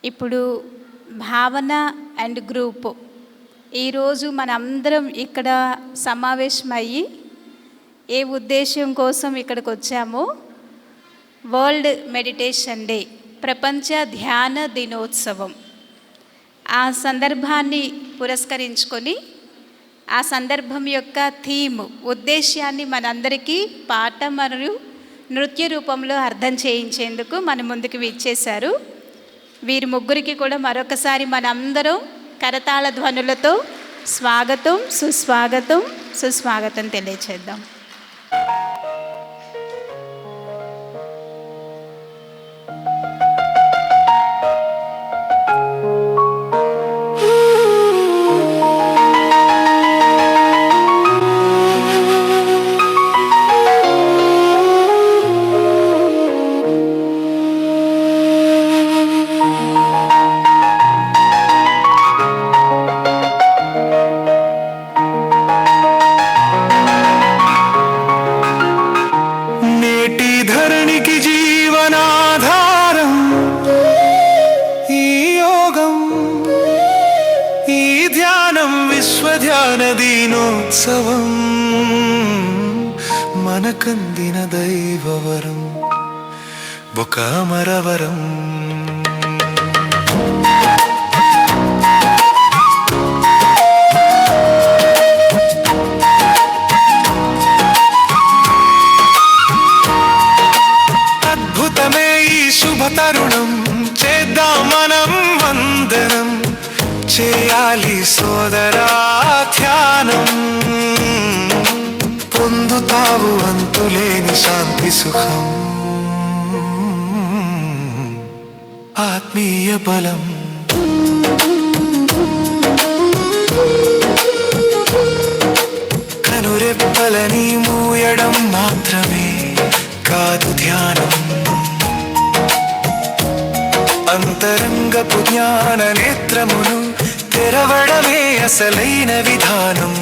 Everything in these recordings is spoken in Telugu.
ఇప్పుడు భావన అండ్ గ్రూప్ ఈరోజు మనందరం ఇక్కడ సమావేశమయ్యి ఏ ఉద్దేశం కోసం ఇక్కడికి వచ్చామో వరల్డ్ మెడిటేషన్ డే, ప్రపంచ ధ్యాన దినోత్సవం, ఆ సందర్భాన్ని పురస్కరించుకొని ఆ సందర్భం యొక్క థీమ్, ఉద్దేశ్యాన్ని మనందరికీ పాట మరియు నృత్య రూపంలో అర్థం చేయించేందుకు మన ముందుకు విచ్చేశారు. వీరి ముగ్గురికి కూడా మరొకసారి మనందరం కరతాళ ధ్వనులతో స్వాగతం, సుస్వాగతం, సుస్వాగతం తెలియచేద్దాం. ధ్యాన దినోత్సవం మనకందిన దైవవరం, ఒక అమరవరం. అద్భుతమే ఈ శుభ తరుణం, చేద్దాం మనం వందనం, చేయాలి సోదరా ధ్యానం. పొందుతావు అంతులేని శాంతి సుఖం, ఆత్మీయ బలం. కనురెప్పలని మూయడం మాత్రమే కాదు ధ్యానం, అంతరంగపు జ్ఞాన నేత్రమును తెరవడమే అసలైన విధానం.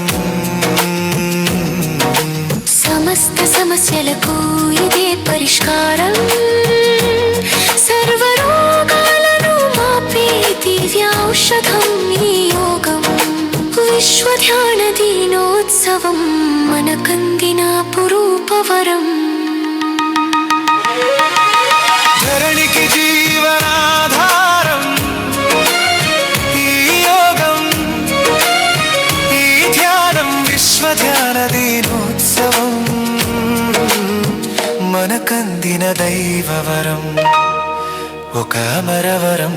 సమస్త సమస్యలకు ఇదే పరిష్కారం, సర్వరోగాలను మాపే దివ్యౌషధం ఈ యోగం. విశ్వ ధ్యాన దినోత్సవం మనకందిన పురూపవరం. ధరణికి జీవనాధారం ఈ యోగం, ఈ ధ్యానం. విశ్వ ధ్యాన దినోత్సవం మనకందిన దైవవరం, ఒక అమరవరం.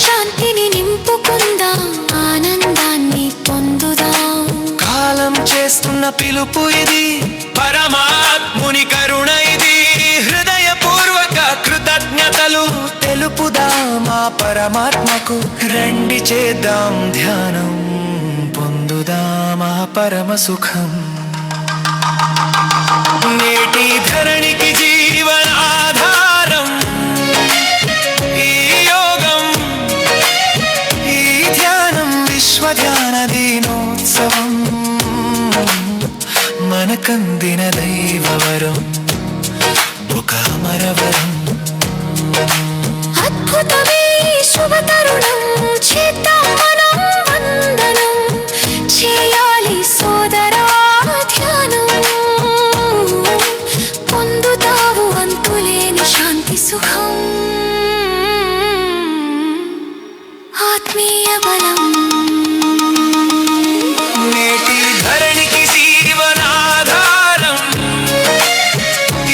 శాంతిని నింపుకుందాం, ఆనందాన్ని పొందుదాం. కాలం చేస్తున్న పిలుపు ఇది, పరమాత్ముని కరుణ ఇది. హృదయపూర్వక కృతజ్ఞతలు తెలుపుదాం ఆ పరమాత్మకు. రండి చేద్దాం ధ్యానం, పొందుదాం ఆ పరమ సుఖం. నేటి ధరణికి జీవనాధారం ఈ యోగం, ఈ ధ్యానం. విశ్వ ధ్యాన దినోత్సవం మనకందిన దైవవరం, ఒక అమరవరం. అద్భుతమే శుభ తరుణం, చేద్దాం మనం వందనం, చేయాలి సోదరా ధ్యానం. పొందుతావు అంతులేని శాంతి సుఖం, ఆత్మీయ బలం. నేటి ధరణికి జీవనాధారం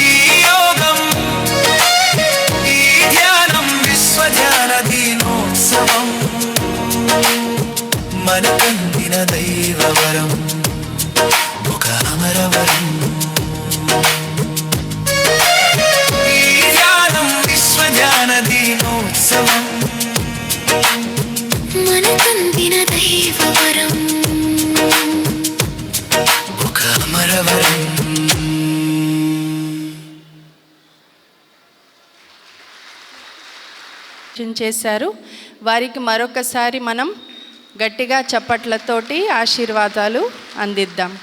ఈ యోగం, ఈ ధ్యానం. విశ్వ ధ్యాన దినోత్సవం మనకందిన దైవవరం ఒక అమరవరం. ఈ ధ్యానం విశ్వజ్ఞాన దినోత్సవం మనకందిన దైవవరం ఒక అమరవరం. చేశారు. వారికి మరొకసారి మనం గట్టిగా చప్పట్లతోటి ఆశీర్వాదాలు అందిద్దాం.